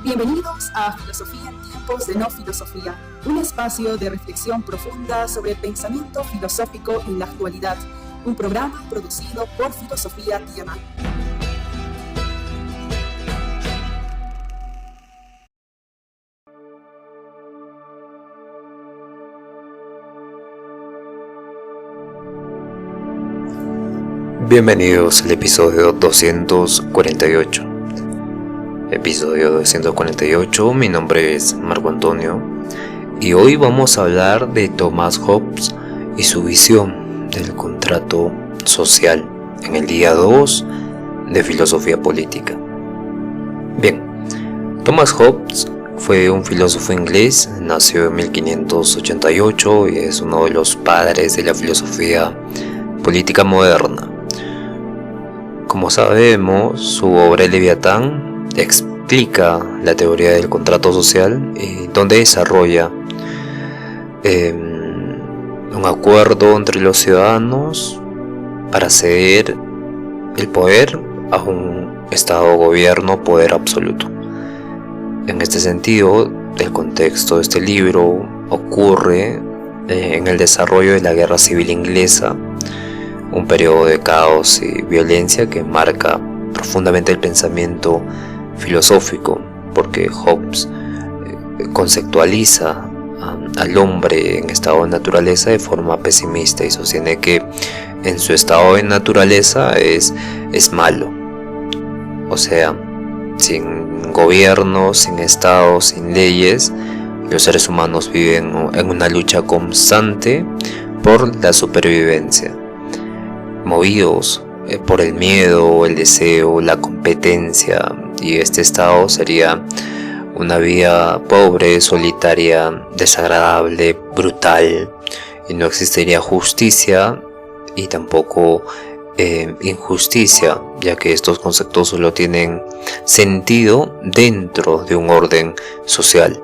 Bienvenidos a Filosofía en tiempos de no filosofía, un espacio de reflexión profunda sobre el pensamiento filosófico en la actualidad, un programa producido por Filosofía Diamant. Bienvenidos al episodio 248. Episodio 248, mi nombre es Marco Antonio y hoy vamos a hablar de Thomas Hobbes y su visión del contrato social en el día 2 de Filosofía Política. Bien, Thomas Hobbes fue un filósofo inglés, nació en 1588 y es uno de los padres de la filosofía política moderna. Como sabemos, su obra El Leviatán explica la teoría del contrato social, donde desarrolla un acuerdo entre los ciudadanos para ceder el poder a un Estado-gobierno, poder absoluto. En este sentido, el contexto de este libro ocurre en el desarrollo de la Guerra Civil Inglesa, un periodo de caos y violencia que marca profundamente el pensamiento filosófico, porque Hobbes conceptualiza al hombre en estado de naturaleza de forma pesimista y sostiene que en su estado de naturaleza es malo. O sea, sin gobierno, sin estado, sin leyes, los seres humanos viven en una lucha constante por la supervivencia, movidos por el miedo, el deseo, la competencia, y este estado sería una vida pobre, solitaria, desagradable, brutal, y no existiría justicia y tampoco injusticia, ya que estos conceptos solo tienen sentido dentro de un orden social.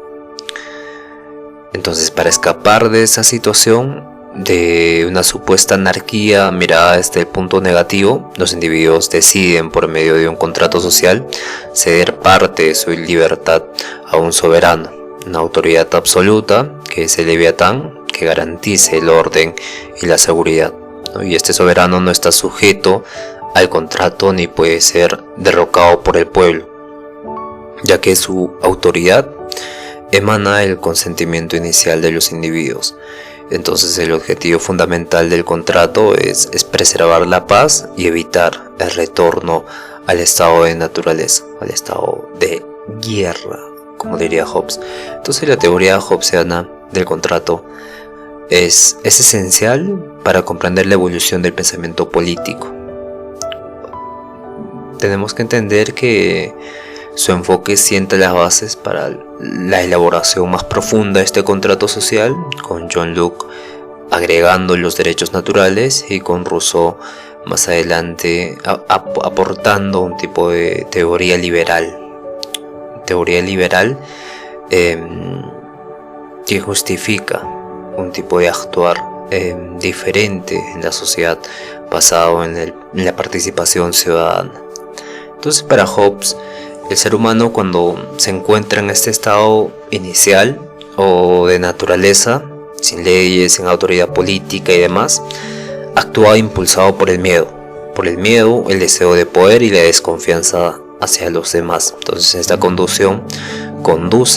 Entonces, para escapar de esa situación de una supuesta anarquía mirada desde el punto negativo, los individuos deciden, por medio de un contrato social, ceder parte de su libertad a un soberano, una autoridad absoluta que es el Leviatán, que garantice el orden y la seguridad, ¿no? Y este soberano no está sujeto al contrato ni puede ser derrocado por el pueblo, ya que su autoridad emana del consentimiento inicial de los individuos. Entonces el objetivo fundamental del contrato es preservar la paz y evitar el retorno al estado de naturaleza, al estado de guerra, como diría Hobbes. Entonces la teoría hobbesiana del contrato es esencial para comprender la evolución del pensamiento político. Tenemos que entender que su enfoque sienta las bases para la elaboración más profunda de este contrato social, con John Locke agregando los derechos naturales y con Rousseau más adelante aportando un tipo de teoría liberal que justifica un tipo de actuar diferente en la sociedad basado en la participación ciudadana. Entonces, para Hobbes, el ser humano, cuando se encuentra en este estado inicial o de naturaleza, sin leyes, sin autoridad política y demás, actúa impulsado por el miedo, el deseo de poder y la desconfianza hacia los demás. Entonces esta conduce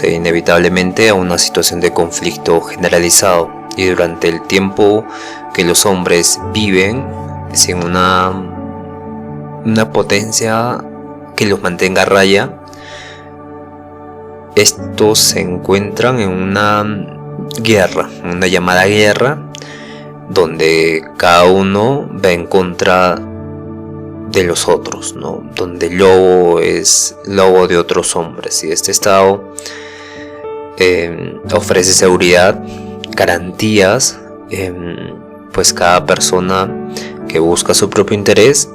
inevitablemente a una situación de conflicto generalizado, y durante el tiempo que los hombres viven sin una potencia que los mantenga a raya, estos se encuentran en una guerra, una llamada guerra, donde cada uno va en contra de los otros, ¿no? Donde el lobo es lobo de otros hombres, y este estado ofrece seguridad, garantías, pues cada persona que busca su propio interés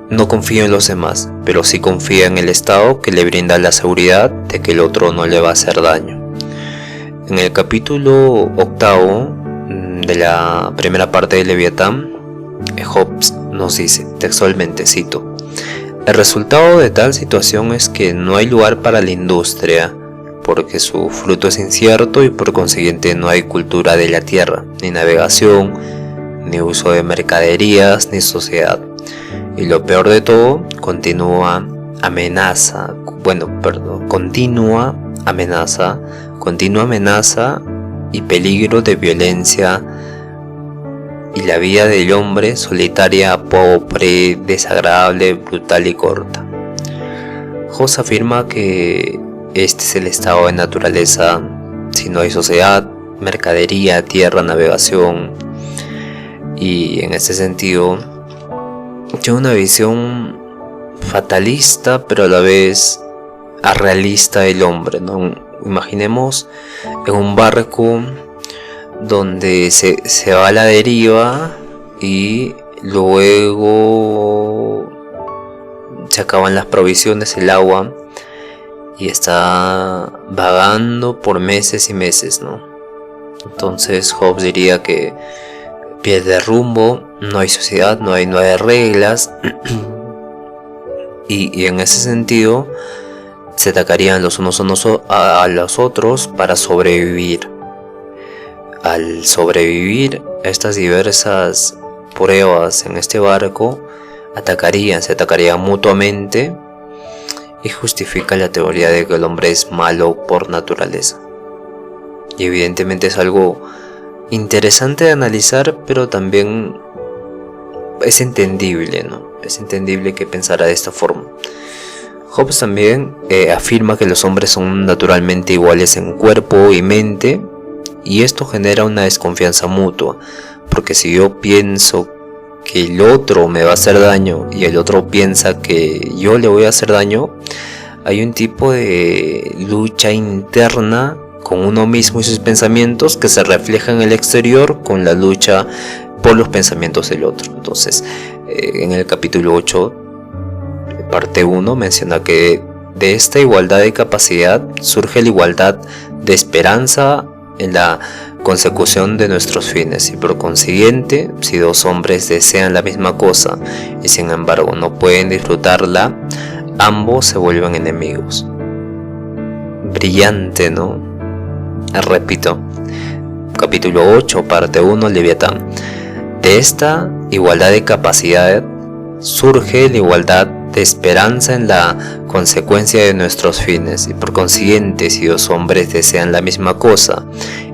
no confía en los demás, pero sí confía en el Estado, que le brinda la seguridad de que el otro no le va a hacer daño. En el capítulo 8 de la primera parte de Leviatán, Hobbes nos dice textualmente, cito: El resultado de tal situación es que no hay lugar para la industria, porque su fruto es incierto y por consiguiente no hay cultura de la tierra, ni navegación, ni uso de mercaderías, ni sociedad. Y lo peor de todo, continua amenaza y peligro de violencia, y la vida del hombre solitaria, pobre, desagradable, brutal y corta. Hobbes afirma que este es el estado de naturaleza si no hay sociedad, mercadería, tierra, navegación. Y en este sentido tiene una visión fatalista, pero a la vez realista del hombre, ¿no? Imaginemos en un barco donde se va a la deriva y luego se acaban las provisiones, el agua, y está vagando por meses y meses, ¿no? Entonces Hobbes diría que pierde rumbo, no hay sociedad, no hay reglas y en ese sentido se atacarían los unos a los otros para sobrevivir. Al sobrevivir a estas diversas pruebas en este barco, se atacarían mutuamente, y justifica la teoría de que el hombre es malo por naturaleza. Y evidentemente es algo interesante de analizar, pero también es entendible, ¿no? Es entendible que pensara de esta forma. Hobbes también afirma que los hombres son naturalmente iguales en cuerpo y mente, y esto genera una desconfianza mutua, porque si yo pienso que el otro me va a hacer daño y el otro piensa que yo le voy a hacer daño, hay un tipo de lucha interna con uno mismo y sus pensamientos que se refleja en el exterior con la lucha por los pensamientos del otro. Entonces, en el capítulo 8, parte 1, menciona que de esta igualdad de capacidad surge la igualdad de esperanza en la consecución de nuestros fines, y por consiguiente, si dos hombres desean la misma cosa y sin embargo no pueden disfrutarla, ambos se vuelven enemigos. Brillante, ¿no? Repito, capítulo 8, parte 1, Leviatán. De esta igualdad de capacidad surge la igualdad de esperanza en la consecuencia de nuestros fines, y por consiguiente, si dos hombres desean la misma cosa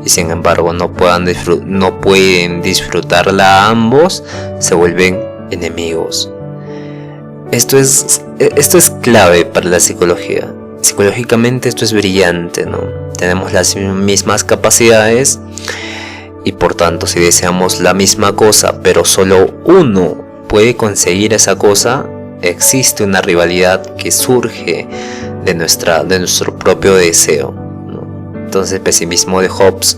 y sin embargo no pueden disfrutarla ambos, se vuelven enemigos. Esto es clave para la psicología. Psicológicamente esto es brillante, ¿no? Tenemos las mismas capacidades y por tanto, si deseamos la misma cosa pero solo uno puede conseguir esa cosa, existe una rivalidad que surge de nuestro propio deseo, ¿no? Entonces el pesimismo de Hobbes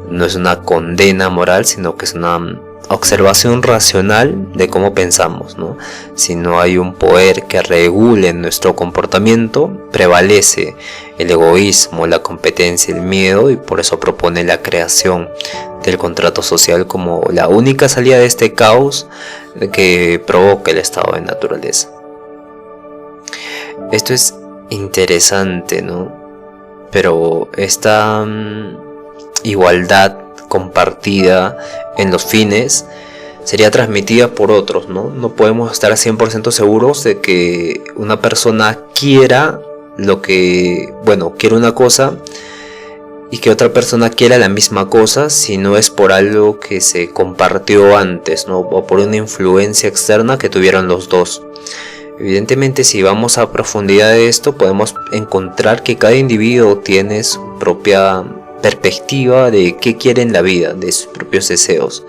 no es una condena moral, sino que es una observación racional de cómo pensamos, ¿no? Si no hay un poder que regule nuestro comportamiento, prevalece el egoísmo, la competencia, el miedo, y por eso propone la creación del contrato social como la única salida de este caos que provoca el estado de naturaleza. Esto es interesante, ¿no? Pero esta igualdad compartida en los fines sería transmitida por otros, ¿no? No podemos estar 100% seguros de que una persona quiera quiere una cosa y que otra persona quiera la misma cosa, si no es por algo que se compartió antes, ¿no? O por una influencia externa que tuvieron los dos. Evidentemente, si vamos a profundidad de esto, podemos encontrar que cada individuo tiene su propia perspectiva de qué quiere en la vida, de sus propios deseos,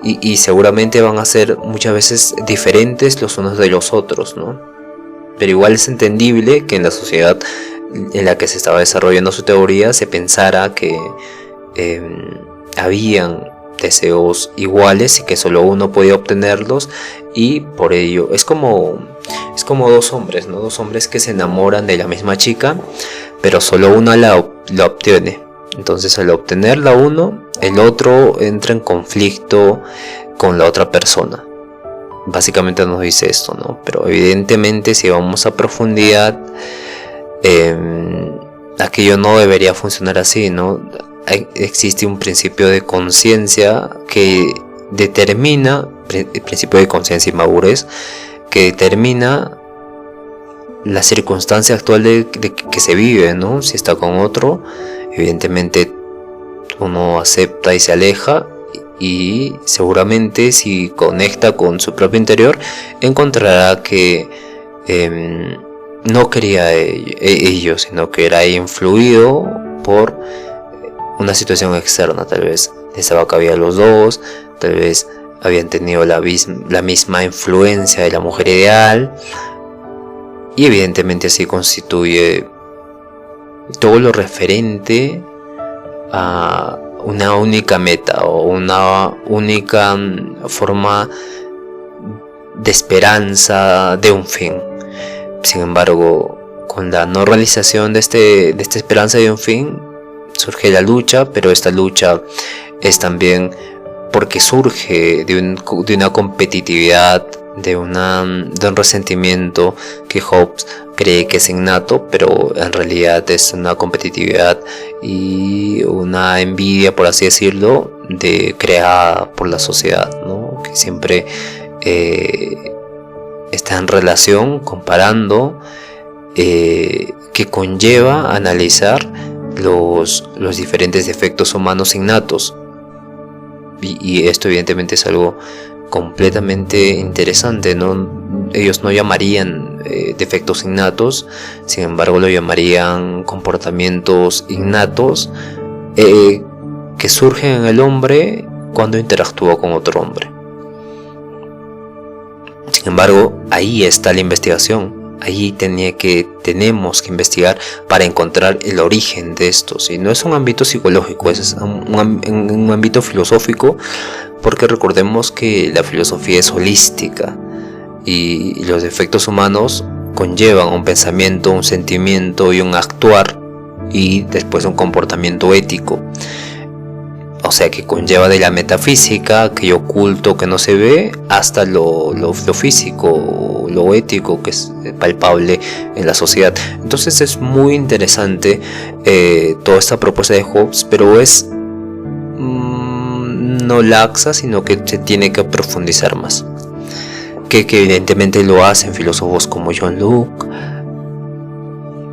y seguramente van a ser muchas veces diferentes los unos de los otros, ¿no? Pero igual es entendible que en la sociedad en la que se estaba desarrollando su teoría se pensara que habían deseos iguales y que solo uno podía obtenerlos, y por ello es como dos hombres, ¿no? Dos hombres que se enamoran de la misma chica, pero solo uno la obtiene. Entonces, al obtenerla uno, el otro entra en conflicto con la otra persona. básicamente nos dice esto, ¿no? Pero evidentemente si vamos a profundidad, aquello no debería funcionar así, ¿no? Existe un principio de conciencia que determina, el principio de conciencia y madurez, que determina la circunstancia actual de que se vive, ¿no? Si está con otro, evidentemente uno acepta y se aleja, y seguramente si conecta con su propio interior encontrará que no quería ello, sino que era influido por una situación externa. Tal vez les había cabido a los dos, tal vez habían tenido la misma influencia de la mujer ideal, y evidentemente así constituye todo lo referente a una única meta o una única forma de esperanza de un fin. Sin embargo, con la no realización de esta esperanza de un fin, surge la lucha, pero esta lucha es también porque surge de una competitividad, de un resentimiento que Hobbes cree que es innato, pero en realidad es una competitividad y una envidia, por así decirlo, creada por la sociedad, ¿no? Que siempre está en relación, comparando, que conlleva analizar los diferentes defectos humanos innatos, y esto evidentemente es algo completamente interesante, ¿no? Ellos no llamarían defectos innatos, sin embargo lo llamarían comportamientos innatos que surgen en el hombre cuando interactúa con otro hombre. Sin embargo, ahí está la investigación. Ahí tenemos que investigar para encontrar el origen de esto. ¿Sí? No es un ámbito psicológico, es un ámbito filosófico, porque recordemos que la filosofía es holística y los defectos humanos conllevan un pensamiento, un sentimiento y un actuar, y después un comportamiento ético. O sea que conlleva de la metafísica, aquello oculto que no se ve, hasta lo físico, lo ético, que es palpable en la sociedad. Entonces es muy interesante toda esta propuesta de Hobbes, pero es no laxa, sino que se tiene que profundizar más. Que evidentemente lo hacen filósofos como John Locke,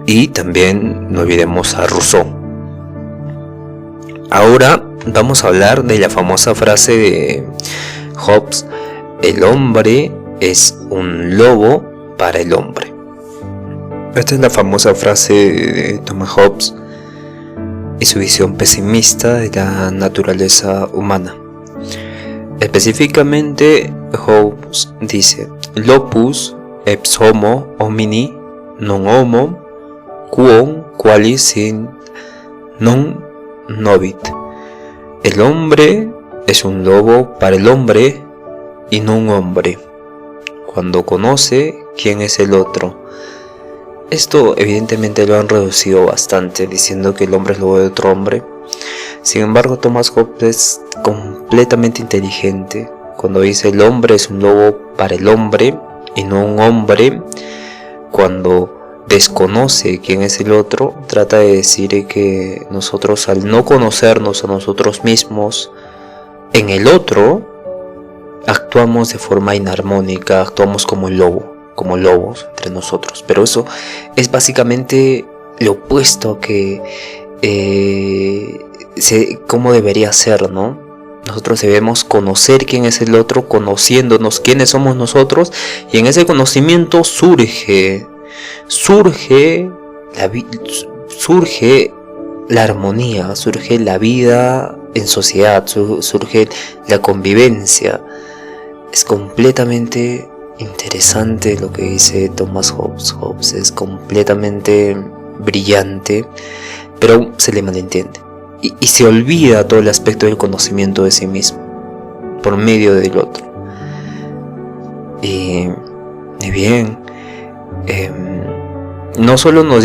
y también no olvidemos a Rousseau. Ahora vamos a hablar de la famosa frase de Hobbes: el hombre es un lobo para el hombre. Esta es la famosa frase de Thomas Hobbes y su visión pesimista de la naturaleza humana. Específicamente, Hobbes dice: Lopus ex homo homini non homo quum qualis non novit. El hombre es un lobo para el hombre y no un hombre cuando conoce quién es el otro. Esto evidentemente lo han reducido bastante, diciendo que el hombre es lobo de otro hombre. Sin embargo, Thomas Hobbes es completamente inteligente cuando dice: el hombre es un lobo para el hombre y no un hombre cuando desconoce quién es el otro. Trata de decir que nosotros, al no conocernos a nosotros mismos en el otro, actuamos de forma inarmónica, actuamos como el lobo, como lobos entre nosotros. Pero eso es básicamente lo opuesto que cómo debería ser, ¿no? Nosotros debemos conocer quién es el otro, conociéndonos quiénes somos nosotros, y en ese conocimiento surge la armonía, surge la vida en sociedad, surge la convivencia. Es completamente interesante lo que dice Thomas Hobbes. Hobbes es completamente brillante, pero se le malentiende y se olvida todo el aspecto del conocimiento de sí mismo por medio del otro. Y bien, no solo no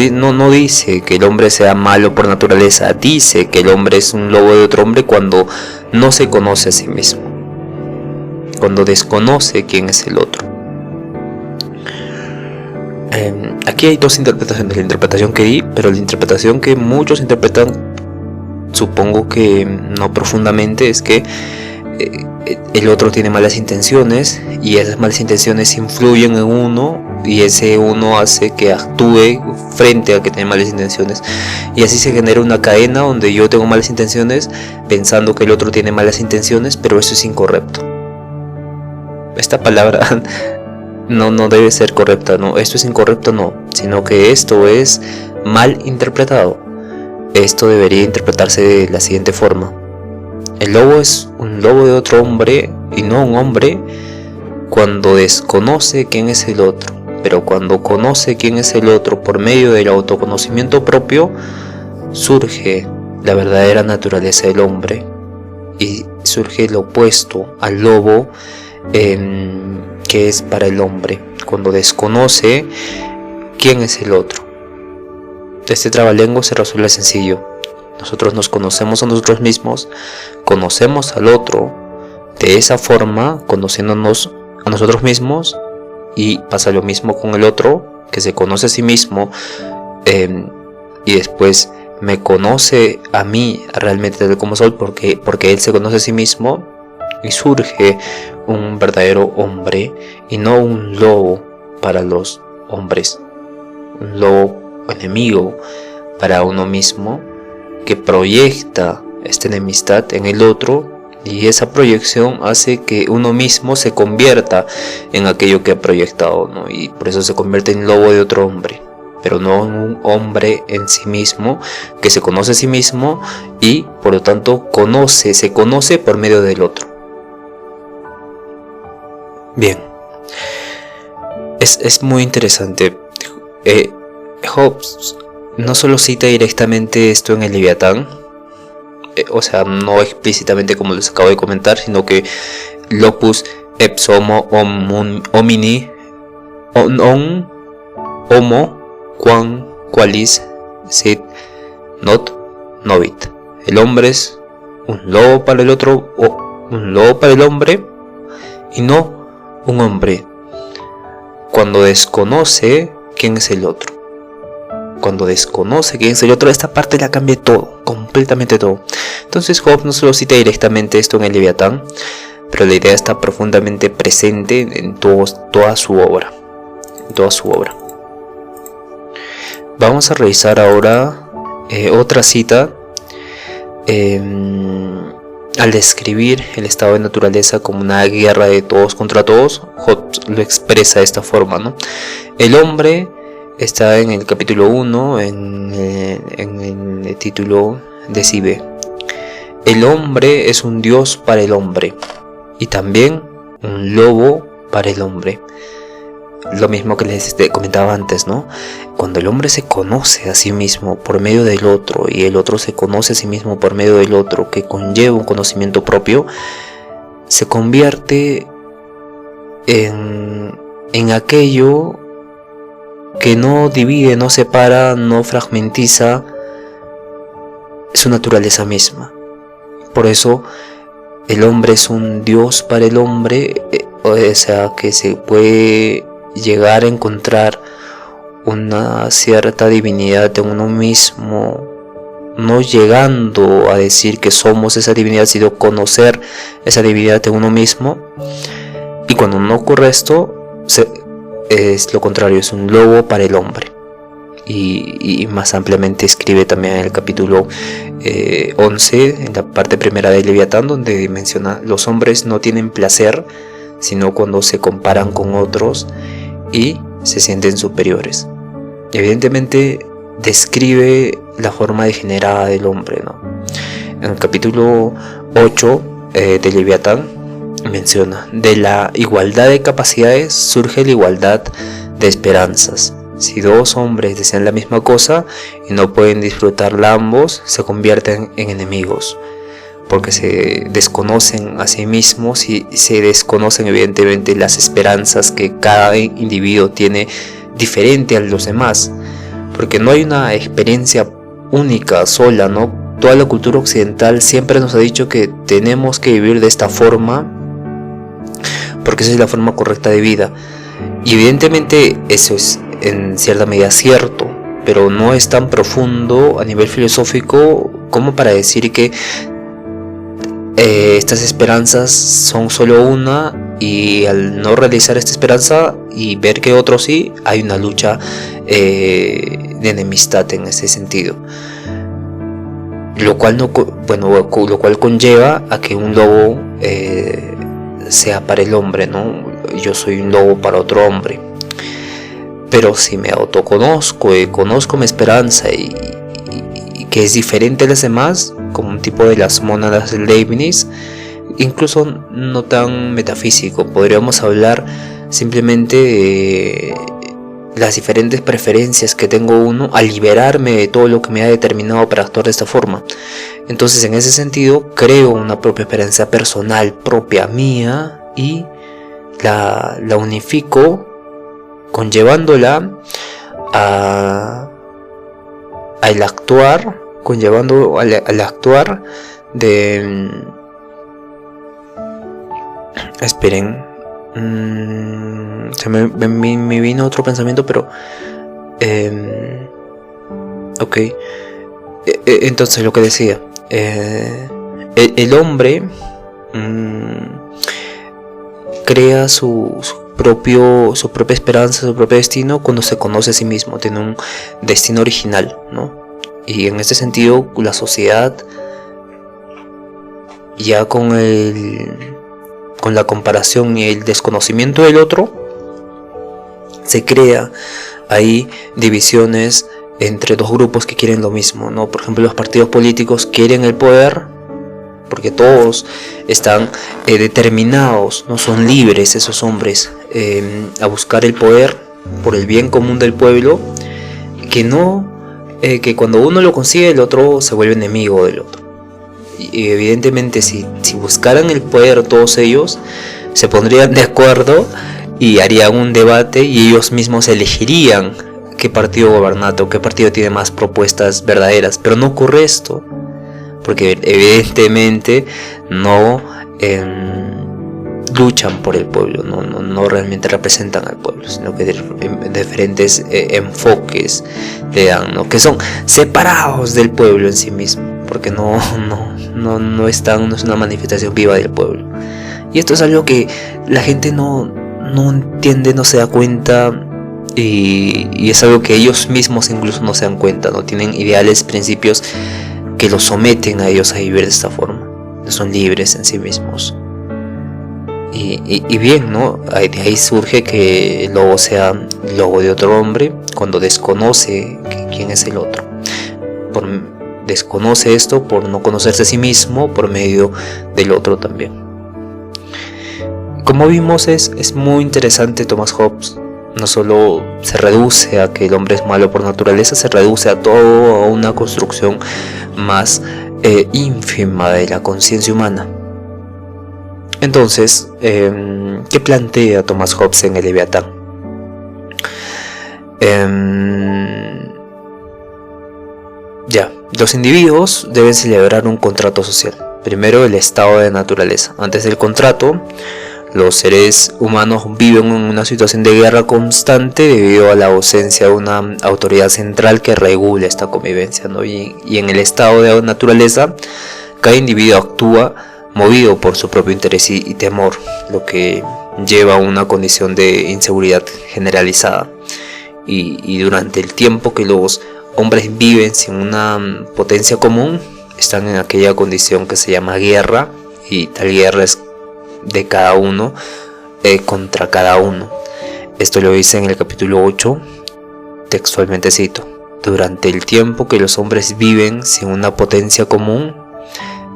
dice que el hombre sea malo por naturaleza, dice que el hombre es un lobo de otro hombre cuando no se conoce a sí mismo. cuando desconoce quién es el otro. Aquí hay dos interpretaciones, la interpretación que di, pero la interpretación que muchos interpretan, supongo que no profundamente, es que el otro tiene malas intenciones y esas malas intenciones influyen en uno y ese uno hace que actúe frente a que tiene malas intenciones, y así se genera una cadena donde yo tengo malas intenciones pensando que el otro tiene malas intenciones, pero eso es incorrecto. Esta palabra no debe ser correcta, no, esto es incorrecto, no, sino que esto es mal interpretado. Esto debería interpretarse de la siguiente forma: el lobo es un lobo de otro hombre y no un hombre cuando desconoce quién es el otro, pero cuando conoce quién es el otro por medio del autoconocimiento propio, surge la verdadera naturaleza del hombre y surge el opuesto al lobo, que es para el hombre, cuando desconoce quién es el otro. Este trabalengua se resuelve sencillo. Nosotros nos conocemos a nosotros mismos, conocemos al otro de esa forma, conociéndonos a nosotros mismos, y pasa lo mismo con el otro, que se conoce a sí mismo, y después me conoce a mí realmente tal como soy, porque él se conoce a sí mismo, y surge un verdadero hombre y no un lobo para los hombres, un lobo enemigo para uno mismo, que proyecta esta enemistad en el otro, y esa proyección hace que uno mismo se convierta en aquello que ha proyectado, ¿no? Y por eso se convierte en lobo de otro hombre, pero no en un hombre en sí mismo, que se conoce a sí mismo y por lo tanto se conoce por medio del otro. Bien, es muy interesante. Hobbes no solo cita directamente esto en el Leviatán, o sea, no explícitamente como les acabo de comentar, sino que locus ex homo homini non homo quam qualis sit not novit. El hombre es un lobo para el otro, o un lobo para el hombre, y no un hombre cuando desconoce quién es el otro. Cuando desconoce quién es el otro, esta parte la cambia todo, completamente todo. Entonces Hobbes no solo cita directamente esto en el Leviatán, pero la idea está profundamente presente en toda su obra. Vamos a revisar ahora otra cita. Al describir el estado de naturaleza como una guerra de todos contra todos, Hobbes lo expresa de esta forma, ¿no? El hombre está en el capítulo 1, en el título de Sibe. El hombre es un dios para el hombre y también un lobo para el hombre. Lo mismo que les comentaba antes, ¿no? Cuando el hombre se conoce a sí mismo por medio del otro y el otro se conoce a sí mismo por medio del otro, que conlleva un conocimiento propio, se convierte en aquello que no divide, no separa, no fragmentiza su naturaleza misma. Por eso el hombre es un dios para el hombre, o sea, que se puede llegar a encontrar una cierta divinidad en uno mismo, no llegando a decir que somos esa divinidad, sino conocer esa divinidad en uno mismo. Y cuando no ocurre esto, es lo contrario, es un lobo para el hombre. Y más ampliamente escribe también en el capítulo 11, en la parte primera de Leviatán, donde menciona: los hombres no tienen placer sino cuando se comparan con otros y se sienten superiores. Evidentemente describe la forma degenerada del hombre, ¿no? En el capítulo 8 de Leviatán menciona: de la igualdad de capacidades surge la igualdad de esperanzas. Si dos hombres desean la misma cosa y no pueden disfrutarla ambos, se convierten en enemigos, porque se desconocen a sí mismos y se desconocen evidentemente las esperanzas que cada individuo tiene diferente a los demás, porque no hay una experiencia única, sola, ¿no? Toda la cultura occidental siempre nos ha dicho que tenemos que vivir de esta forma, porque esa es la forma correcta de vida. Y evidentemente eso es en cierta medida cierto, pero no es tan profundo a nivel filosófico como para decir que estas esperanzas son solo una, y al no realizar esta esperanza y ver que otro sí, hay una lucha de enemistad en ese sentido, lo cual lo cual conlleva a que un lobo sea para el hombre, ¿no? Yo soy un lobo para otro hombre. Pero si me autoconozco y conozco mi esperanza y que es diferente a las demás, como un tipo de las mónadas de Leibniz, incluso no tan metafísico, podríamos hablar simplemente de las diferentes preferencias que tengo uno al liberarme de todo lo que me ha determinado para actuar de esta forma. Entonces, en ese sentido, creo una propia esperanza personal propia mía y la unifico, conllevándola al actuar, al actuar de... Esperen, se me vino otro pensamiento, pero ok. Entonces, lo que decía, el hombre crea su propia esperanza, su propio destino cuando se conoce a sí mismo, tiene un destino original, ¿no? Y en este sentido, la sociedad, ya con la comparación y el desconocimiento del otro, se crea ahí divisiones entre dos grupos que quieren lo mismo, ¿no? Por ejemplo, los partidos políticos quieren el poder porque todos están determinados, no son libres esos hombres a buscar el poder por el bien común del pueblo, que cuando uno lo consigue, el otro se vuelve enemigo del otro. Y evidentemente si buscaran el poder todos ellos, se pondrían de acuerdo y harían un debate y ellos mismos elegirían qué partido gobernante o qué partido tiene más propuestas verdaderas. Pero no ocurre esto, porque evidentemente no luchan por el pueblo, no realmente representan al pueblo, sino que diferentes enfoques le dan, ¿no? Que son separados del pueblo en sí mismo, porque no es una manifestación viva del pueblo. Y esto es algo que la gente no entiende, no se da cuenta, y es algo que ellos mismos incluso no se dan cuenta, no tienen ideales, principios que los someten a ellos a vivir de esta forma. No son libres en sí mismos. Y bien, ¿no? De ahí surge que el lobo sea el lobo de otro hombre cuando desconoce quién es el otro. Desconoce esto por no conocerse a sí mismo por medio del otro también. Como vimos, es muy interesante Thomas Hobbes. No solo se reduce a que el hombre es malo por naturaleza, se reduce a toda una construcción más ínfima de la conciencia humana. Entonces, ¿qué plantea Thomas Hobbes en el Leviatán? Los individuos deben celebrar un contrato social. Primero, el estado de naturaleza. Antes del contrato, los seres humanos viven en una situación de guerra constante debido a la ausencia de una autoridad central que regule esta convivencia, ¿no? Y en el estado de naturaleza, cada individuo actúa movido por su propio interés y temor, lo que lleva a una condición de inseguridad generalizada. Y durante el tiempo que los hombres viven sin una potencia común, están en aquella condición que se llama guerra, y tal guerra es de cada uno contra cada uno. Esto lo dice en el capítulo 8, textualmente cito: durante el tiempo que los hombres viven sin una potencia común,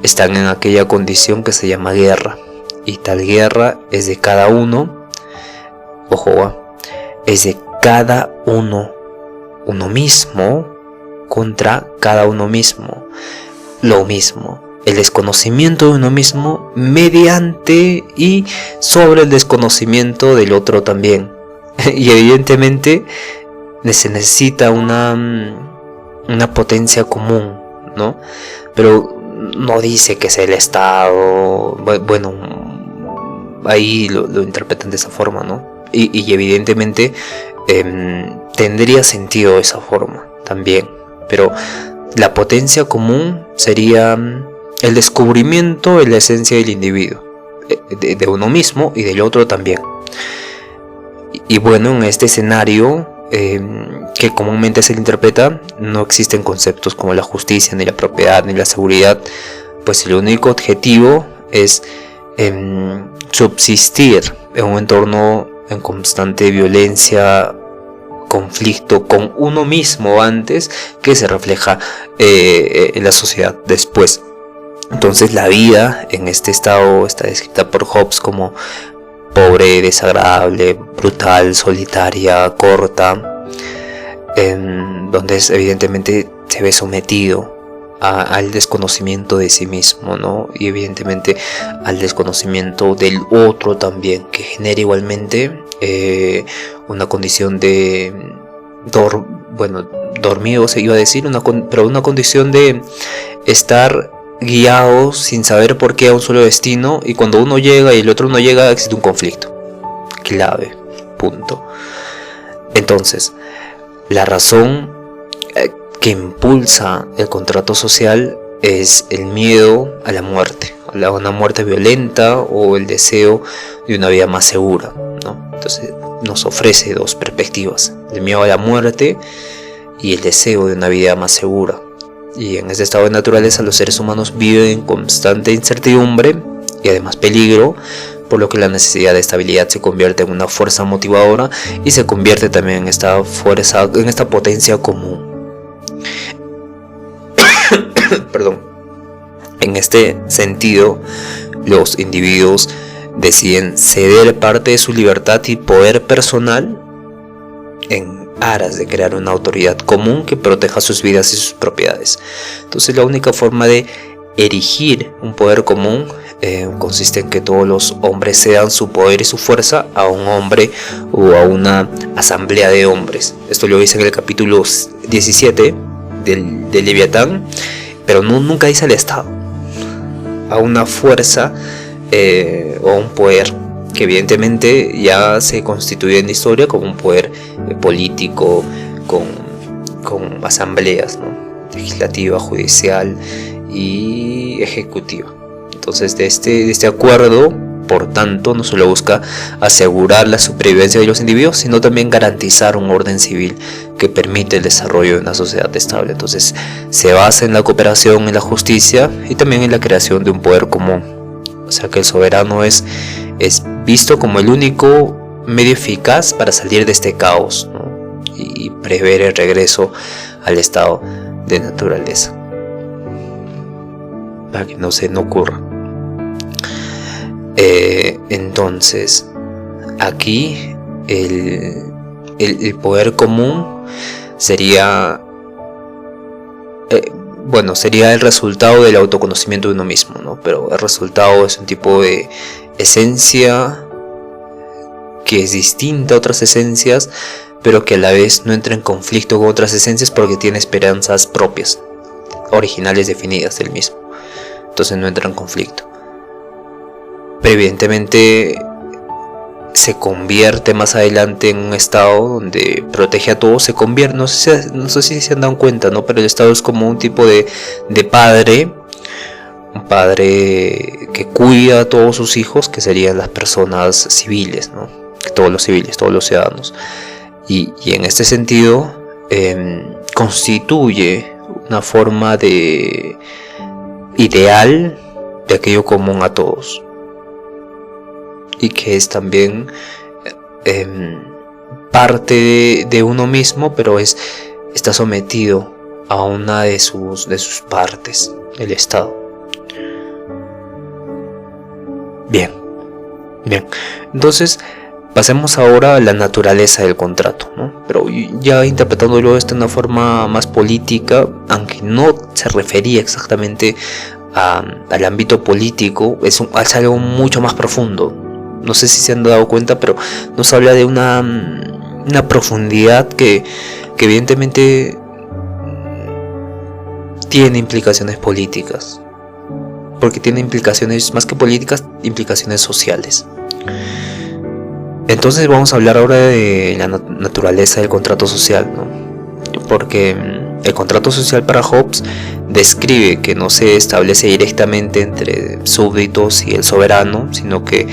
están en aquella condición que se llama guerra, y tal guerra es de cada uno, es de cada uno mismo contra cada uno mismo. Lo mismo, el desconocimiento de uno mismo mediante y sobre el desconocimiento del otro también. Y evidentemente se necesita una potencia común, ¿no? Pero no dice que es el Estado. Bueno, ahí lo interpretan de esa forma, ¿no? Y evidentemente tendría sentido de esa forma también, pero la potencia común sería el descubrimiento de la esencia del individuo, de uno mismo y del otro también. Y bueno, en este escenario que comúnmente se le interpreta, no existen conceptos como la justicia, ni la propiedad, ni la seguridad, pues el único objetivo es subsistir en un entorno en constante violencia, conflicto con uno mismo antes, que se refleja en la sociedad después. Entonces la vida en este estado está descrita por Hobbes como pobre, desagradable, brutal, solitaria, corta, donde evidentemente se ve sometido al desconocimiento de sí mismo, ¿no? Y evidentemente al desconocimiento del otro también, que genera igualmente una condición de dormido se iba a decir, pero una condición de estar guiados sin saber por qué a un solo destino, y cuando uno llega y el otro no llega, existe un conflicto clave, punto. Entonces, la razón que impulsa el contrato social es el miedo a la muerte, a una muerte violenta, o el deseo de una vida más segura, ¿no? Entonces nos ofrece dos perspectivas: el miedo a la muerte y el deseo de una vida más segura. Y en este estado de naturaleza los seres humanos viven en constante incertidumbre y además peligro, por lo que la necesidad de estabilidad se convierte en una fuerza motivadora y se convierte también en esta fuerza, en esta potencia común. Perdón. En este sentido, los individuos deciden ceder parte de su libertad y poder personal en aras de crear una autoridad común que proteja sus vidas y sus propiedades. Entonces la única forma de erigir un poder común consiste en que todos los hombres cedan su poder y su fuerza a un hombre o a una asamblea de hombres. Esto lo dice en el capítulo 17 del Leviatán, pero nunca dice al Estado, a una fuerza o a un poder que evidentemente ya se constituye en la historia como un poder político con asambleas, ¿no? Legislativa, judicial y ejecutiva. Entonces de este acuerdo, por tanto, no solo busca asegurar la supervivencia de los individuos, sino también garantizar un orden civil que permite el desarrollo de una sociedad estable. Entonces se basa en la cooperación, en la justicia y también en la creación de un poder común. O sea que el soberano es visto como el único medio eficaz para salir de este caos, ¿no? Y prever el regreso al estado de naturaleza, para que no ocurra. Entonces aquí el poder común sería sería el resultado del autoconocimiento de uno mismo, ¿no? Pero el resultado es un tipo de esencia que es distinta a otras esencias, pero que a la vez no entra en conflicto con otras esencias porque tiene esperanzas propias, originales, definidas del mismo. Entonces no entra en conflicto. Pero evidentemente se convierte más adelante en un estado donde protege a todos, se convierte, no sé si se han dado cuenta, ¿no? Pero el estado es como un tipo de padre, un padre que cuida a todos sus hijos, que serían las personas civiles, ¿no? Todos los civiles, todos los ciudadanos. Y en este sentido constituye una forma de ideal de aquello común a todos, y que es también parte de uno mismo, pero está sometido a una de sus partes, el Estado. Bien. Entonces pasemos ahora a la naturaleza del contrato, ¿no? Pero ya interpretándolo esto de una forma más política, aunque no se refería exactamente al ámbito político, es algo mucho más profundo. No sé si se han dado cuenta, pero nos habla de una profundidad que evidentemente tiene implicaciones políticas, porque tiene implicaciones más que políticas, implicaciones sociales. Entonces vamos a hablar ahora de la naturaleza del contrato social, ¿no? Porque el contrato social para Hobbes describe que no se establece directamente entre súbditos y el soberano, sino que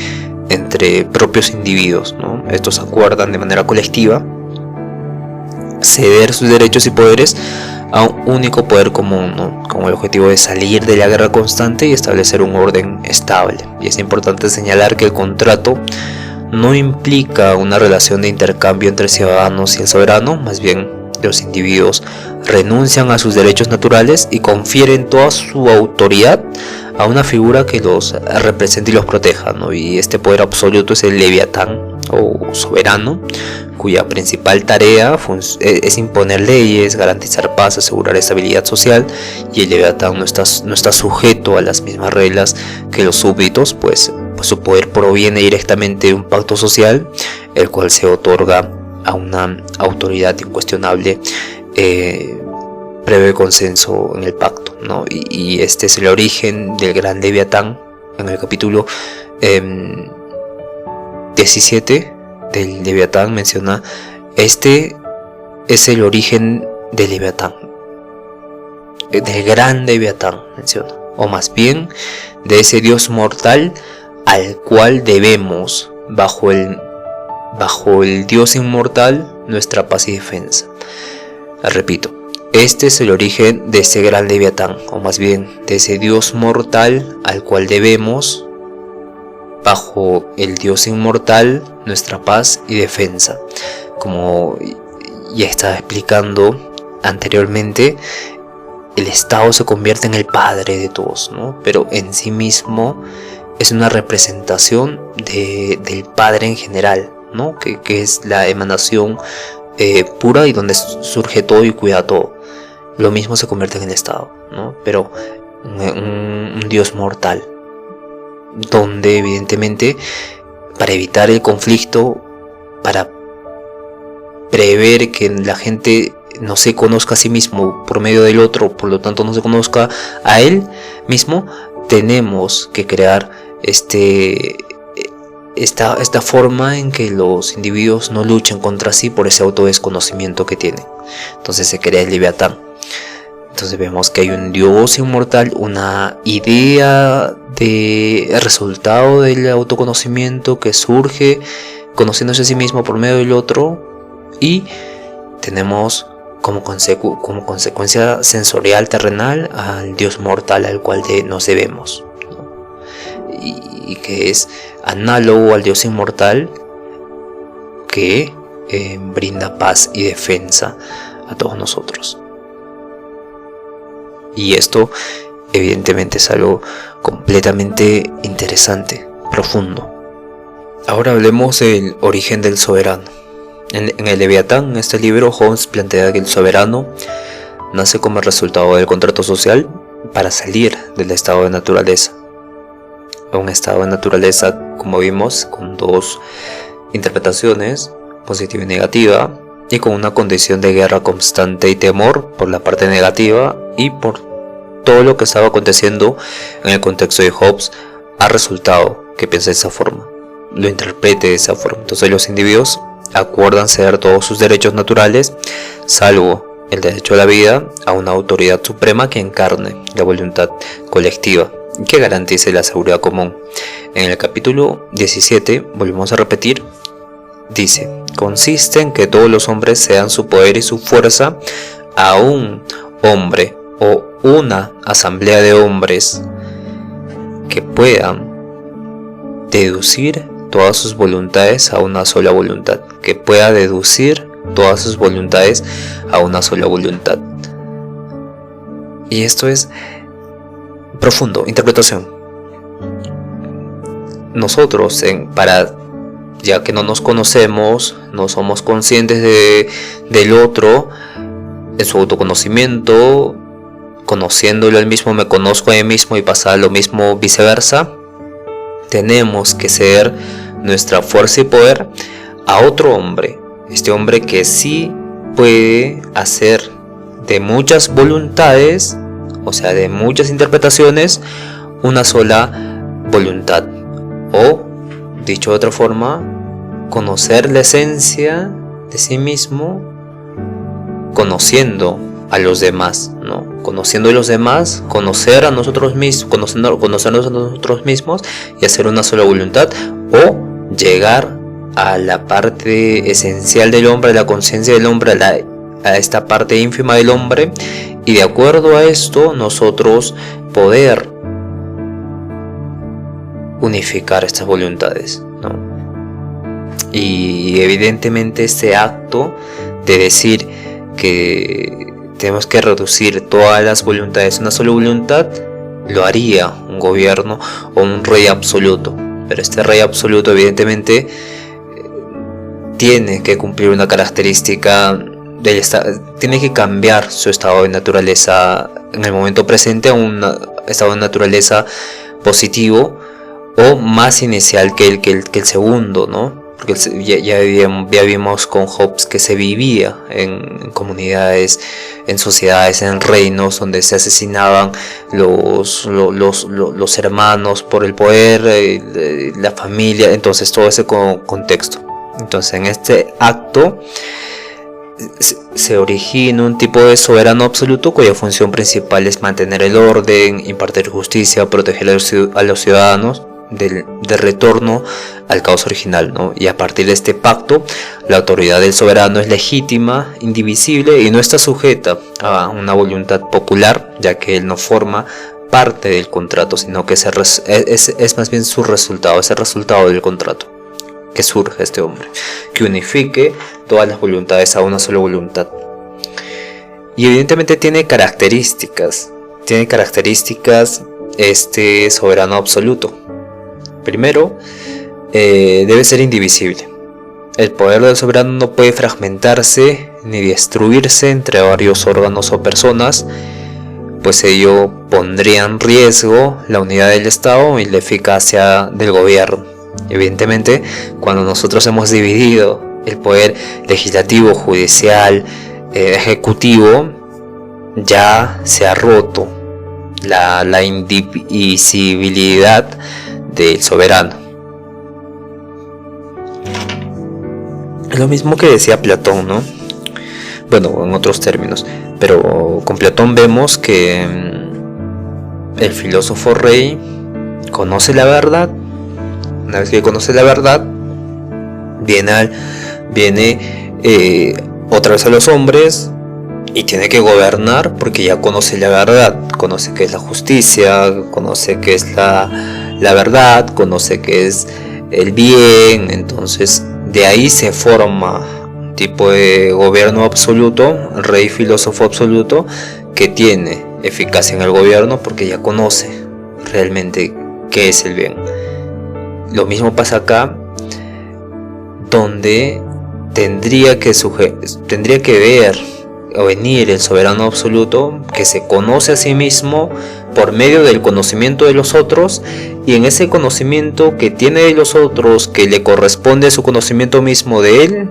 entre propios individuos, ¿no? Estos acuerdan de manera colectiva ceder sus derechos y poderes a un único poder común, ¿no? Con el objetivo de salir de la guerra constante y establecer un orden estable. Y es importante señalar que el contrato no implica una relación de intercambio entre ciudadanos y el soberano, más bien los individuos renuncian a sus derechos naturales y confieren toda su autoridad a una figura que los represente y los proteja, ¿no? Y este poder absoluto es el leviatán o soberano, cuya principal tarea es imponer leyes, garantizar paz, asegurar estabilidad social, y el leviatán no está sujeto a las mismas reglas que los súbditos, pues su poder proviene directamente de un pacto social, el cual se otorga a una autoridad incuestionable previo consenso en el pacto, ¿no? Y este es el origen del gran leviatán. En el capítulo 17 del leviatán menciona: este es el origen del leviatán, del gran leviatán menciona, o más bien de ese dios mortal al cual debemos, bajo el Dios inmortal, nuestra paz y defensa. Repito, este es el origen de ese gran leviatán, o más bien de ese Dios mortal al cual debemos, bajo el Dios inmortal, nuestra paz y defensa. Como ya estaba explicando anteriormente, el Estado se convierte en el padre de todos, ¿no? Pero en sí mismo es una representación del Padre en general, ¿no? Que es la emanación pura y donde surge todo y cuida todo. Lo mismo se convierte en el Estado, ¿no? Pero un Dios mortal, donde evidentemente, para evitar el conflicto, para prever que la gente no se conozca a sí mismo por medio del otro, por lo tanto no se conozca a él mismo, tenemos que crear esta forma en que los individuos no luchen contra sí por ese autodesconocimiento que tienen. Entonces se crea el leviatán. Entonces vemos que hay un Dios inmortal, una idea de resultado del autoconocimiento que surge conociéndose a sí mismo por medio del otro, y tenemos como consecuencia sensorial terrenal al Dios mortal al cual nos debemos, ¿no? Y que es análogo al Dios inmortal que brinda paz y defensa a todos nosotros. Y esto evidentemente es algo completamente interesante, profundo. Ahora hablemos del origen del soberano. En el Leviatán, en este libro, Hobbes plantea que el soberano nace como resultado del contrato social para salir del estado de naturaleza. Un estado de naturaleza, como vimos, con dos interpretaciones, positiva y negativa, y con una condición de guerra constante y temor por la parte negativa, y por todo lo que estaba aconteciendo en el contexto de Hobbes ha resultado que piense de esa forma, lo interprete de esa forma. Entonces los individuos acuerdan ceder todos sus derechos naturales, salvo el derecho a la vida, a una autoridad suprema que encarne la voluntad colectiva y que garantice la seguridad común. En el capítulo 17, volvemos a repetir, dice: consiste en que todos los hombres cedan su poder y su fuerza a un hombre o una asamblea de hombres que puedan deducir todas sus voluntades a una sola voluntad, que pueda deducir todas sus voluntades a una sola voluntad. Y esto es profundo, interpretación. Nosotros, ya que no nos conocemos, no somos conscientes del otro, en su autoconocimiento, conociéndolo él mismo, me conozco a mí mismo y pasa lo mismo viceversa, tenemos que ceder nuestra fuerza y poder a otro hombre, este hombre que sí puede hacer de muchas voluntades, o sea, de muchas interpretaciones, una sola voluntad, o dicho de otra forma, conocer la esencia de sí mismo, conociendo a los demás, ¿no? Conociendo a los demás, conocer a nosotros mismos, conocernos a nosotros mismos y hacer una sola voluntad, o llegar a la parte esencial del hombre, a la conciencia del hombre, a esta parte ínfima del hombre, y de acuerdo a esto nosotros poder unificar estas voluntades, ¿no? Y evidentemente este acto de decir que tenemos que reducir todas las voluntades a una sola voluntad, lo haría un gobierno o un rey absoluto. Pero este rey absoluto evidentemente tiene que cumplir una característica del tiene que cambiar su estado de naturaleza en el momento presente a un estado de naturaleza positivo o más inicial que el segundo, ¿no? Porque ya vimos con Hobbes que se vivía en comunidades, en sociedades, en reinos donde se asesinaban los hermanos por el poder, la familia, entonces todo ese contexto. Entonces en este acto se origina un tipo de soberano absoluto cuya función principal es mantener el orden, impartir justicia, proteger a los ciudadanos del retorno al caos original, ¿no? Y a partir de este pacto, la autoridad del soberano es legítima, indivisible y no está sujeta a una voluntad popular, ya que él no forma parte del contrato, sino que es más bien su resultado, es el resultado del contrato que surge este hombre, que unifique todas las voluntades a una sola voluntad. Y evidentemente tiene características este soberano absoluto. Primero, debe ser indivisible. El poder del soberano no puede fragmentarse ni destruirse entre varios órganos o personas, pues ello pondría en riesgo la unidad del Estado y la eficacia del gobierno. Evidentemente, cuando nosotros hemos dividido el poder legislativo, judicial, ejecutivo, ya se ha roto la indivisibilidad del soberano. Es lo mismo que decía Platón, ¿no? Bueno, en otros términos, pero con Platón vemos que el filósofo rey conoce la verdad. Una vez que conoce la verdad, viene otra vez a los hombres y tiene que gobernar porque ya conoce la verdad, conoce qué es la justicia, conoce qué es la verdad, conoce qué es el bien. Entonces de ahí se forma un tipo de gobierno absoluto, rey filósofo absoluto, que tiene eficacia en el gobierno porque ya conoce realmente qué es el bien. Lo mismo pasa acá, donde tendría que ver o venir el soberano absoluto, que se conoce a sí mismo por medio del conocimiento de los otros, y en ese conocimiento que tiene de los otros, que le corresponde a su conocimiento mismo de él,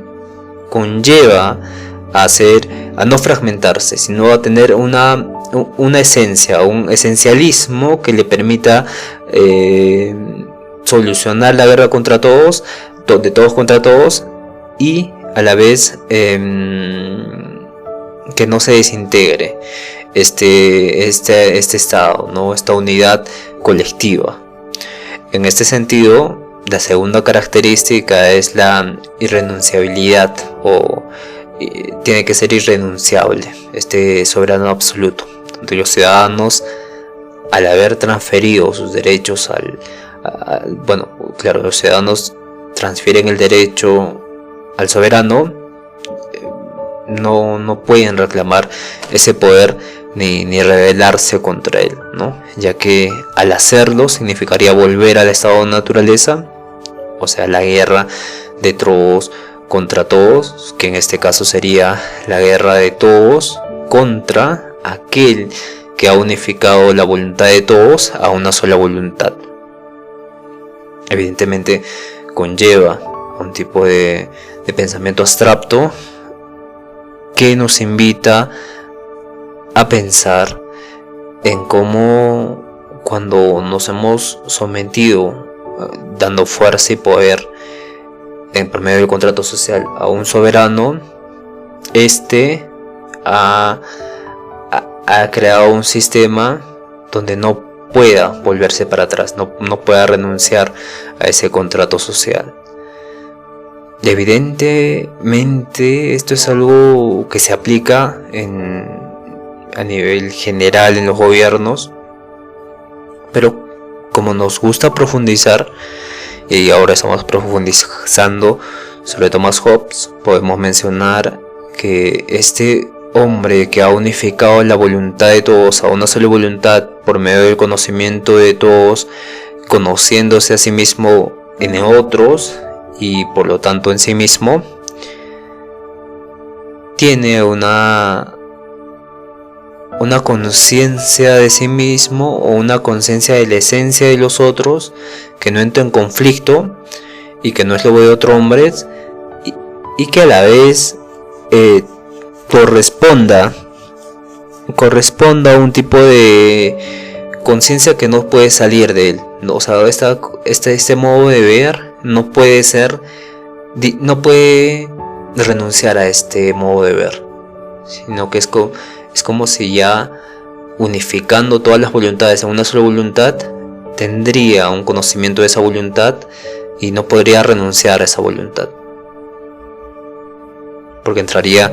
conlleva a no fragmentarse, sino a tener una esencia, un esencialismo que le permita solucionar la guerra contra todos, de todos contra todos, y a la vez que no se desintegre este estado, ¿no? Esta unidad colectiva. En este sentido, la segunda característica es la irrenunciabilidad, o tiene que ser irrenunciable este soberano absoluto, donde los ciudadanos, al haber transferido sus derechos bueno, claro, los ciudadanos transfieren el derecho al soberano, no pueden reclamar ese poder ni rebelarse contra él, ¿no? Ya que al hacerlo significaría volver al estado de naturaleza, o sea, la guerra de todos contra todos, que en este caso sería la guerra de todos contra aquel que ha unificado la voluntad de todos a una sola voluntad. Evidentemente conlleva un tipo de pensamiento abstracto que nos invita a pensar en cómo, cuando nos hemos sometido dando fuerza y poder por medio del contrato social a un soberano, ha creado un sistema donde no pueda volverse para atrás, no pueda renunciar a ese contrato social. Evidentemente esto es algo que se aplica a nivel general en los gobiernos, pero como nos gusta profundizar, y ahora estamos profundizando sobre Thomas Hobbes, podemos mencionar que este hombre que ha unificado la voluntad de todos a una sola voluntad por medio del conocimiento de todos, conociéndose a sí mismo en otros y por lo tanto en sí mismo, tiene una conciencia de sí mismo o una conciencia de la esencia de los otros que no entra en conflicto y que no es lo de otro hombre, y que a la vez corresponda a un tipo de conciencia que no puede salir de él. O sea, este modo de ver no puede renunciar a este modo de ver, sino que es como si ya unificando todas las voluntades en una sola voluntad, tendría un conocimiento de esa voluntad y no podría renunciar a esa voluntad, porque entraría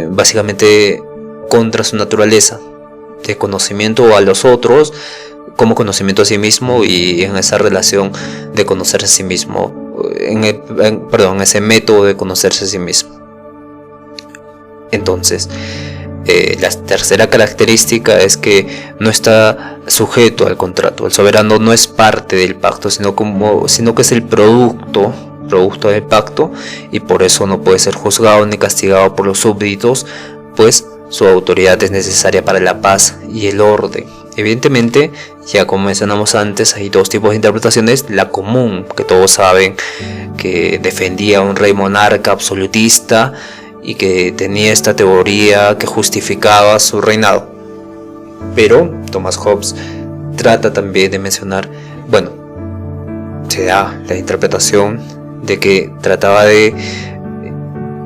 básicamente contra su naturaleza de conocimiento a los otros como conocimiento a sí mismo, y en esa relación de conocerse a sí mismo, en ese método de conocerse a sí mismo. Entonces, la tercera característica es que no está sujeto al contrato. El soberano no es parte del pacto, sino que es el producto del pacto, y por eso no puede ser juzgado ni castigado por los súbditos, pues su autoridad es necesaria para la paz y el orden. Evidentemente, ya como mencionamos antes, hay dos tipos de interpretaciones: la común, que todos saben, que defendía a un rey monarca absolutista y que tenía esta teoría que justificaba su reinado. Pero Thomas Hobbes trata también de mencionar, se da la interpretación de que trataba de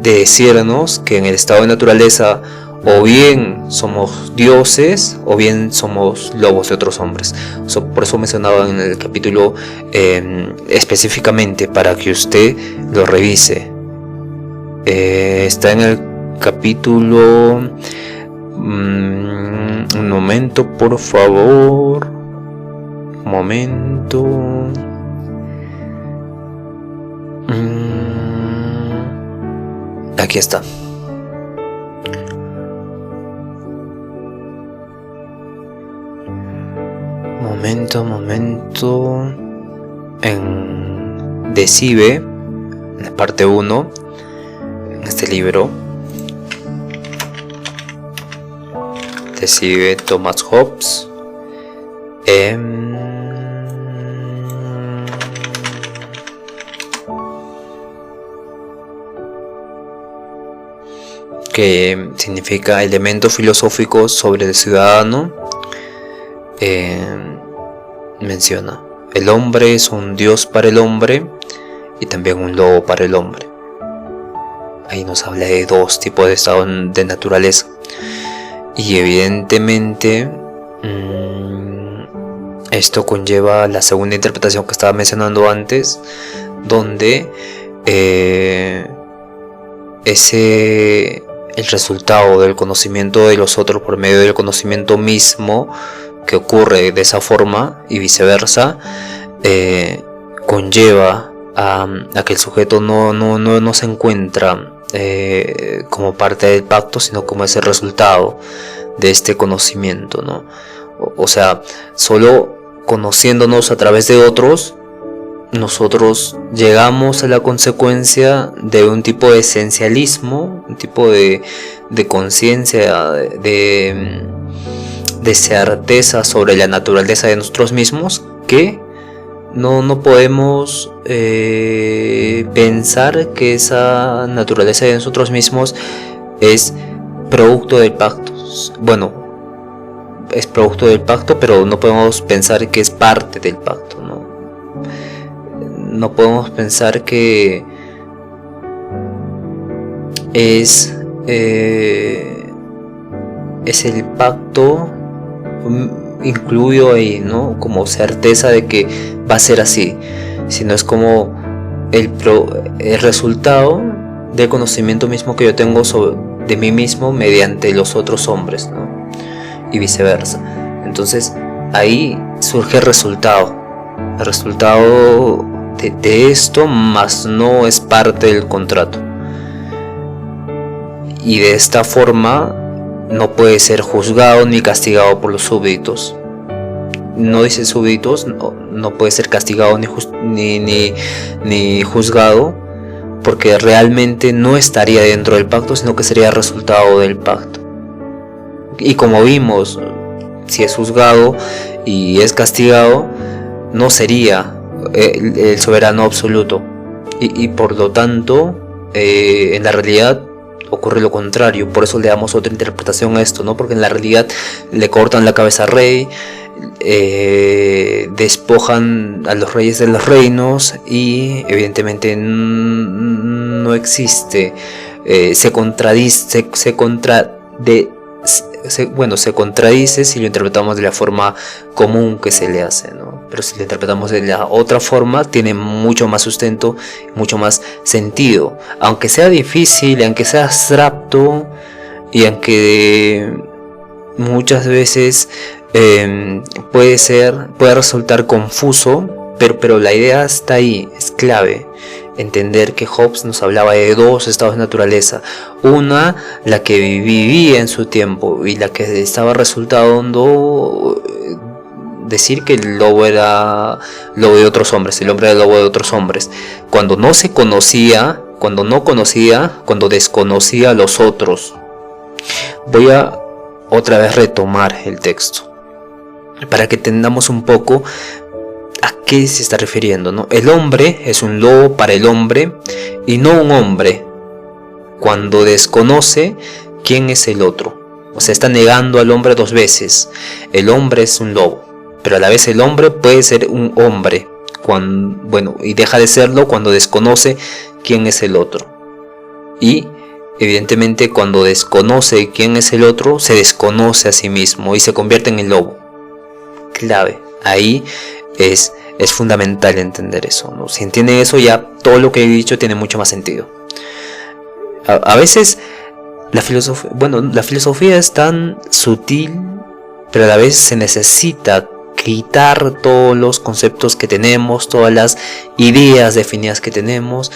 decirnos que en el estado de naturaleza o bien somos dioses o bien somos lobos de otros hombres. Por eso mencionaba en el capítulo específicamente para que usted lo revise. Está en el capítulo, un momento por favor, aquí está. Momento. En Decibe, en la parte 1, en este libro, Decibe Thomas Hobbes, que significa elemento filosófico sobre el ciudadano. Menciona: el hombre es un dios para el hombre y también un lobo para el hombre. Ahí nos habla de dos tipos de estado de naturaleza, y evidentemente esto conlleva la segunda interpretación que estaba mencionando antes, donde el resultado del conocimiento de los otros por medio del conocimiento mismo, que ocurre de esa forma y viceversa, conlleva a que el sujeto no se encuentra como parte del pacto, sino como ese resultado de este conocimiento, ¿no? O sea, solo conociéndonos a través de otros, nosotros llegamos a la consecuencia de un tipo de esencialismo, un tipo de conciencia, de certeza sobre la naturaleza de nosotros mismos, que no podemos pensar que esa naturaleza de nosotros mismos es producto del pacto. Es producto del pacto, pero no podemos pensar que es parte del pacto, ¿no? no podemos pensar que es el pacto incluido ahí, ¿no? Como certeza de que va a ser así, sino es como el resultado del conocimiento mismo que yo tengo de mí mismo mediante los otros hombres, ¿no? Y viceversa. Entonces ahí surge el resultado de esto, más no es parte del contrato, y de esta forma no puede ser juzgado ni castigado por los súbditos. No dice súbditos, no puede ser castigado ni juzgado, porque realmente no estaría dentro del pacto, sino que sería resultado del pacto. Y como vimos, si es juzgado y es castigado, no sería el soberano absoluto, y por lo tanto en la realidad ocurre lo contrario. Por eso le damos otra interpretación a esto, ¿no? Porque en la realidad le cortan la cabeza al rey, despojan a los reyes de los reinos, y evidentemente no existe, se contradice si lo interpretamos de la forma común que se le hace, ¿no? Pero si lo interpretamos de la otra forma, tiene mucho más sustento, mucho más sentido. Aunque sea difícil, aunque sea abstracto, y aunque muchas veces puede resultar confuso, pero la idea está ahí, es clave. Entender que Hobbes nos hablaba de dos estados de naturaleza: una, la que vivía en su tiempo, y la que estaba resultando decir que el lobo era lobo de otros hombres, el hombre era lobo de otros hombres, cuando no se conocía, cuando desconocía a los otros. Voy a otra vez retomar el texto para que entendamos un poco ¿a qué se está refiriendo, no? El hombre es un lobo para el hombre, y no un hombre cuando desconoce quién es el otro. O sea, está negando al hombre dos veces. El hombre es un lobo, pero a la vez el hombre puede ser un hombre y deja de serlo cuando desconoce quién es el otro. Y evidentemente cuando desconoce quién es el otro, se desconoce a sí mismo y se convierte en el lobo. Clave. Ahí es fundamental entender eso, ¿no? Si entienden eso, ya todo lo que he dicho tiene mucho más sentido. A veces la filosofía es tan sutil, pero a la vez se necesita quitar todos los conceptos que tenemos, todas las ideas definidas que tenemos,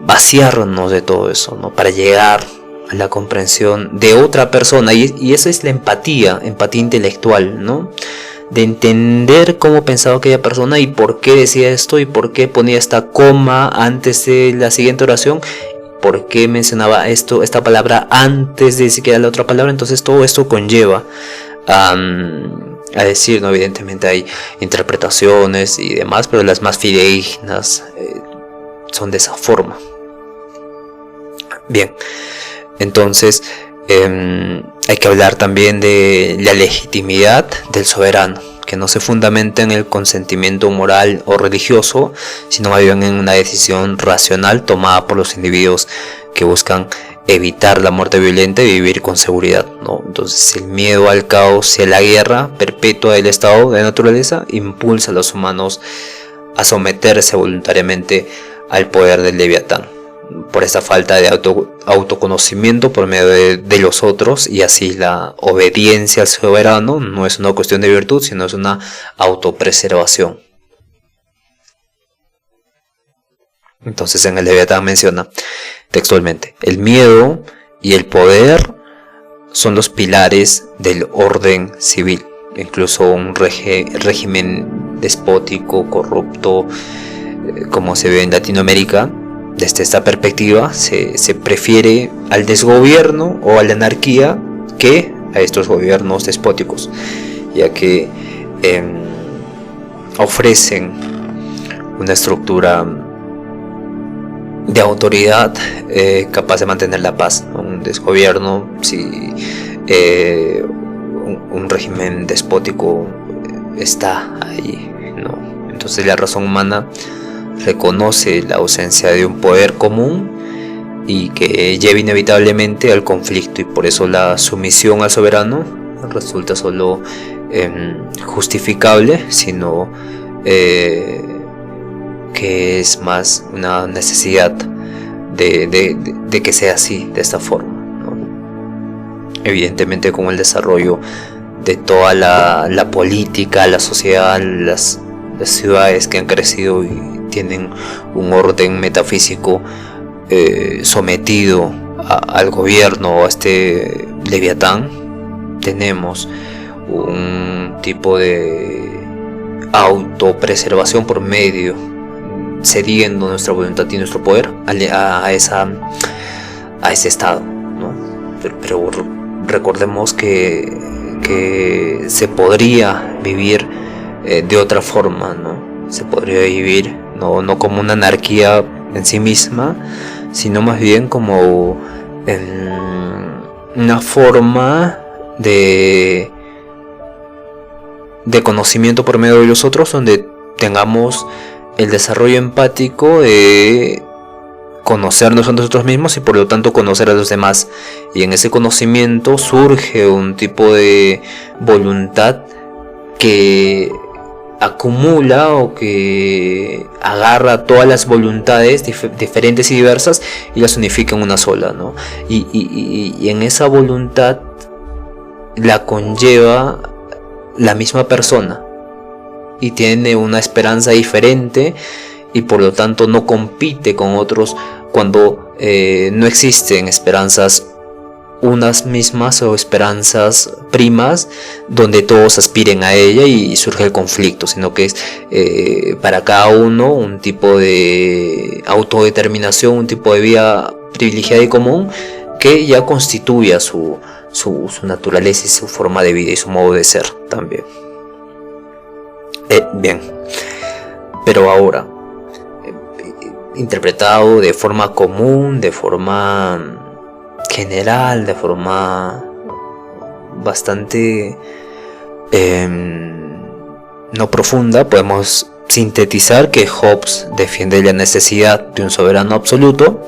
vaciarnos de todo eso, ¿no? Para llegar a la comprensión de otra persona, y eso es la empatía intelectual, ¿no? De entender cómo pensaba aquella persona y por qué decía esto, y por qué ponía esta coma antes de la siguiente oración, por qué mencionaba esta palabra antes de siquiera la otra palabra. Entonces todo esto conlleva a decir, ¿no? Evidentemente hay interpretaciones y demás, pero las más fidedignas son de esa forma. Bien, entonces hay que hablar también de la legitimidad del soberano, que no se fundamenta en el consentimiento moral o religioso, sino más bien en una decisión racional tomada por los individuos que buscan evitar la muerte violenta y vivir con seguridad, ¿no? Entonces el miedo al caos y a la guerra perpetua del estado de naturaleza impulsa a los humanos a someterse voluntariamente al poder del Leviatán, por esta falta de autoconocimiento por medio de los otros, y así la obediencia al soberano no es una cuestión de virtud, sino es una autopreservación. Entonces en el Leviatán menciona textualmente: el miedo y el poder son los pilares del orden civil. Incluso un régimen despótico, corrupto, como se ve en Latinoamérica, desde esta perspectiva se prefiere al desgobierno o a la anarquía que a estos gobiernos despóticos, ya que ofrecen una estructura de autoridad capaz de mantener la paz. Un desgobierno, un régimen despótico está ahí, ¿no? Entonces la razón humana reconoce la ausencia de un poder común y que lleva inevitablemente al conflicto, y por eso la sumisión al soberano resulta solo justificable, sino que es más una necesidad de que sea así, de esta forma, ¿no? Evidentemente, con el desarrollo de toda la política, la sociedad, las ciudades que han crecido y tienen un orden metafísico sometido al gobierno, a este Leviatán, tenemos un tipo de autopreservación por medio, cediendo nuestra voluntad y nuestro poder a ese estado, ¿no? Pero recordemos que se podría vivir de otra forma, ¿no? Se podría vivir no como una anarquía en sí misma, sino más bien como una forma de conocimiento por medio de los otros, donde tengamos el desarrollo empático de conocernos a nosotros mismos y por lo tanto conocer a los demás, y en ese conocimiento surge un tipo de voluntad que acumula o que agarra todas las voluntades diferentes y diversas y las unifica en una sola, ¿no? Y en esa voluntad la conlleva la misma persona y tiene una esperanza diferente, y por lo tanto no compite con otros cuando no existen esperanzas unas mismas o esperanzas primas donde todos aspiren a ella y surge el conflicto, sino que es para cada uno un tipo de autodeterminación, un tipo de vida privilegiada y común que ya constituye su naturaleza y su forma de vida y su modo de ser también. Bien, pero ahora, interpretado de forma común, de forma general, de forma bastante no profunda, podemos sintetizar que Hobbes defiende la necesidad de un soberano absoluto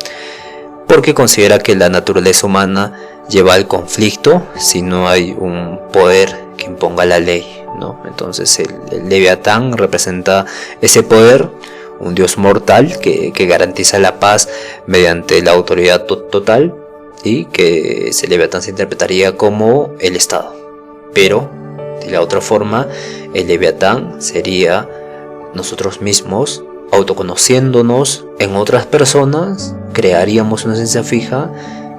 porque considera que la naturaleza humana lleva al conflicto si no hay un poder que imponga la ley, ¿no? Entonces el Leviatán representa ese poder, un dios mortal que garantiza la paz mediante la autoridad total, y que ese Leviatán se interpretaría como el Estado. Pero de la otra forma, el Leviatán sería nosotros mismos, autoconociéndonos en otras personas, crearíamos una esencia fija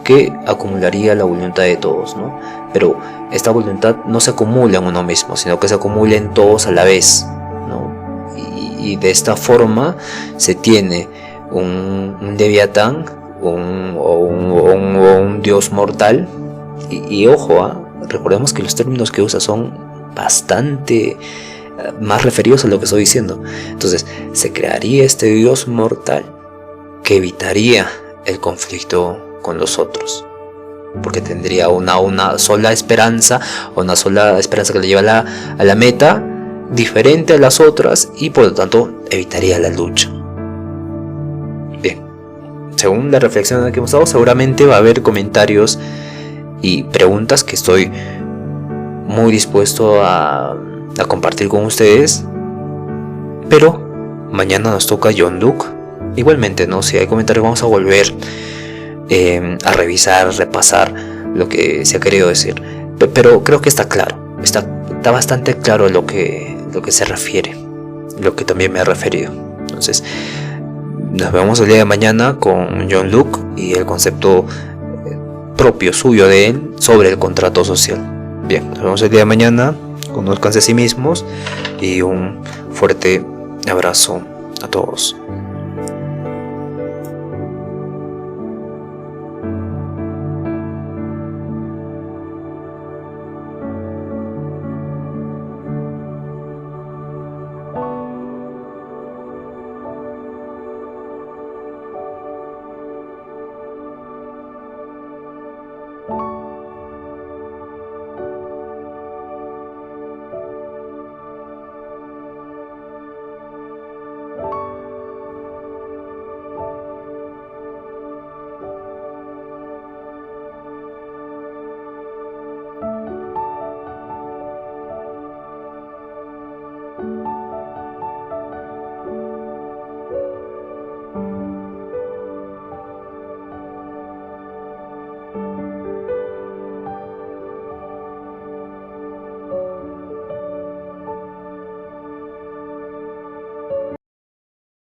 que acumularía la voluntad de todos, ¿no? Pero esta voluntad no se acumula en uno mismo, sino que se acumula en todos a la vez, ¿no? Y de esta forma se tiene un Leviatán, un dios mortal, y ojo, recordemos que los términos que usa son bastante más referidos a lo que estoy diciendo. Entonces se crearía este dios mortal que evitaría el conflicto con los otros, porque tendría una sola esperanza, o una sola esperanza que le lleva a la meta, diferente a las otras, y por lo tanto evitaría la lucha. Bien, según la reflexión que hemos dado, seguramente va a haber comentarios y preguntas que estoy muy dispuesto a compartir con ustedes, pero mañana nos toca John Locke. Igualmente, ¿no? Si hay comentarios, vamos a volver a revisar, repasar lo que se ha querido decir, pero creo que está claro, está bastante claro lo que se refiere, lo que también me ha referido. Entonces nos vemos el día de mañana con John Locke y el concepto propio suyo de él sobre el contrato social. Bien, nos vemos el día de mañana. Conózcanse a sí mismos y un fuerte abrazo a todos.